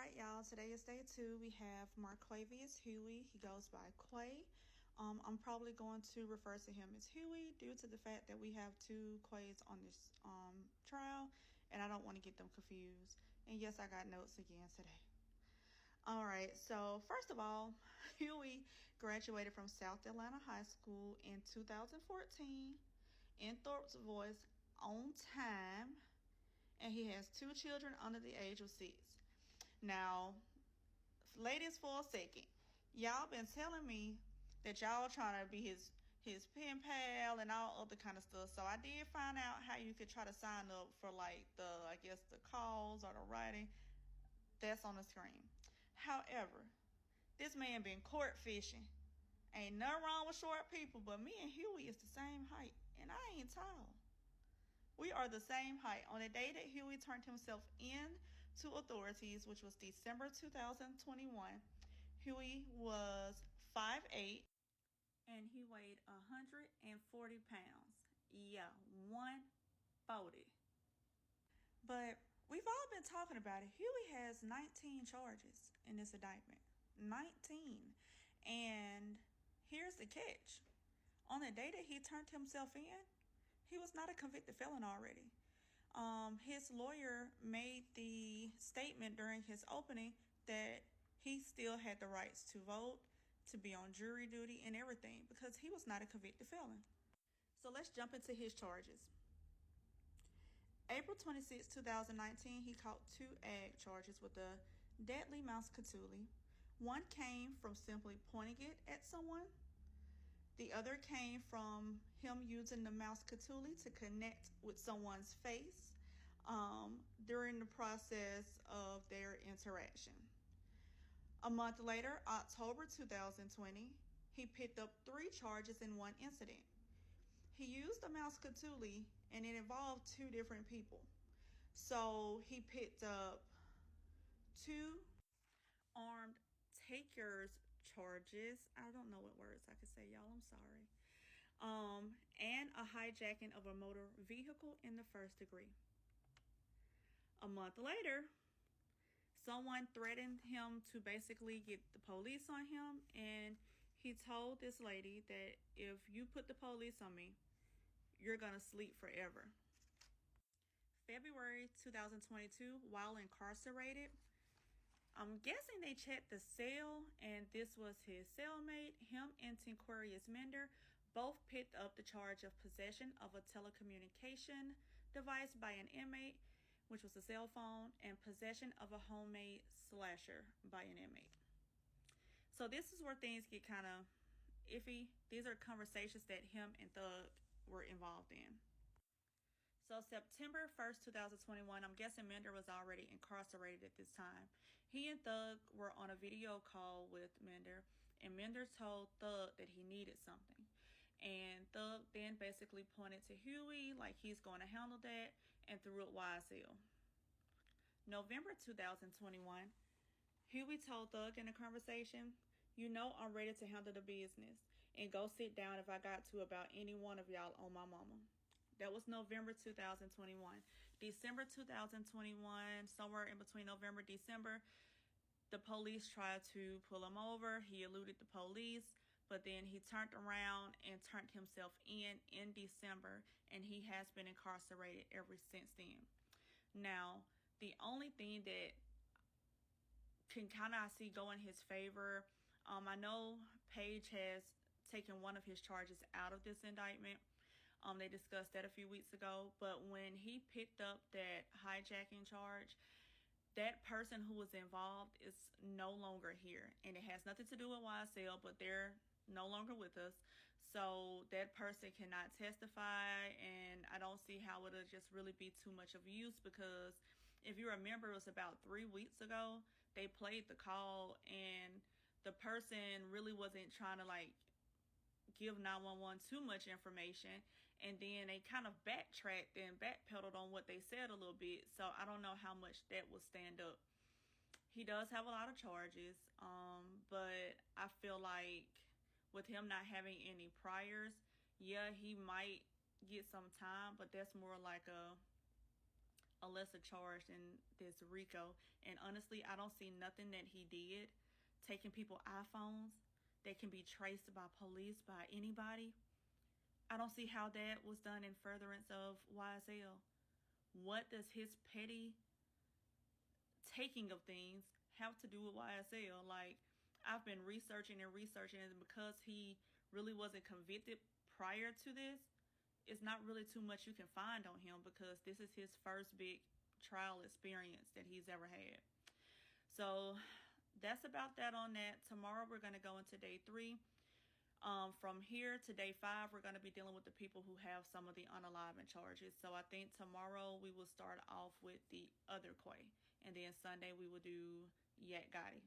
right, y'all. Today is day 2. We have Marquavius Huey. He goes by Quay. I'm probably going to refer to him as Huey due to the fact that we have 2 Quays on this trial, and I don't want to get them confused. And yes, I got notes again today. All right, so first of all, Huey graduated from South Atlanta High School in 2014 in Thorpe's Voice on time, and he has 2 children under the age of 6. Now, ladies, for a second, y'all been telling me that y'all trying to be his pen pal and all other kind of stuff. So I did find out how you could try to sign up for like the calls or the writing. That's on the screen. However, this man been court fishing. Ain't nothing wrong with short people, but me and Huey is the same height, and I ain't tall. We are the same height. On the day that Huey turned himself in to authorities, which was December 2021, Huey was 5'8", and he weighed 140 pounds. Yeah, 140. But we've all been talking about it. Huey has 19 charges in this indictment. 19. And here's the catch. On the day that he turned himself in, he was not a convicted felon already. His lawyer made the statement during his opening that he still had the rights to vote, to be on jury duty, and everything because he was not a convicted felon. So let's jump into his charges. April 26, 2019, he caught 2 ag charges with a deadly mouse Cthulhu. One came from simply pointing it at someone. The other came from him using the mouse Cthulhu to connect with someone's face during the process of their interaction. A month later, October 2020, he picked up 3 charges in one incident. He used the mouse Cthulhu and it involved 2 different people. So he picked up 2 armed takers charges. I don't know what words I could say, y'all. I'm sorry. And a hijacking of a motor vehicle in the 1st degree. A month later, someone threatened him to basically get the police on him, and he told this lady that if you put the police on me, you're gonna sleep forever. February 2022, while incarcerated, I'm guessing they checked the cell, and this was his cellmate. Him and Tinquarius Mender both picked up the charge of possession of a telecommunication device by an inmate, which was a cell phone, and possession of a homemade slasher by an inmate. So this is where things get kind of iffy. These are conversations that him and Thug were involved in. So September 1st, 2021, I'm guessing Mender was already incarcerated at this time. He and Thug were on a video call with Mender, and Mender told Thug that he needed something. And Thug then basically pointed to Huey like he's going to handle that and threw it YSL. November 2021, Huey told Thug in a conversation, "You know I'm ready to handle the business and go sit down if I got to about any one of y'all on my mama." That was November 2021. December 2021, somewhere in between November and December, the police tried to pull him over. He eluded the police, but then he turned around and turned himself in December, and he has been incarcerated ever since then. Now, the only thing that can kind of, I see, go in his favor, I know Page has taken one of his charges out of this indictment. They discussed that a few weeks ago, but when he picked up that hijacking charge, that person who was involved is no longer here, and it has nothing to do with YSL, but they're no longer with us, so that person cannot testify, and I don't see how it'll just really be too much of use, because if you remember, it was about 3 weeks ago, they played the call, and the person really wasn't trying to like give 911 too much information, and then they kind of backtracked and backpedaled on what they said a little bit, so I don't know how much that will stand up. He does have a lot of charges, but I feel like with him not having any priors, yeah, he might get some time, but that's more like a a lesser charge than this RICO. And honestly, I don't see nothing that he did, taking people iPhones that can be traced by police, by anybody. I don't see how that was done in furtherance of YSL. What does his petty taking of things have to do with YSL? Like, I've been researching and researching, and because he really wasn't convicted prior to this, it's not really too much you can find on him, because this is his first big trial experience that he's ever had. So that's about that on that. Tomorrow we're going to go into day 3. From here to day 5, we're going to be dealing with the people who have some of the unalivened charges. So I think tomorrow we will start off with the other Quay, and then Sunday we will do Yak Gotti.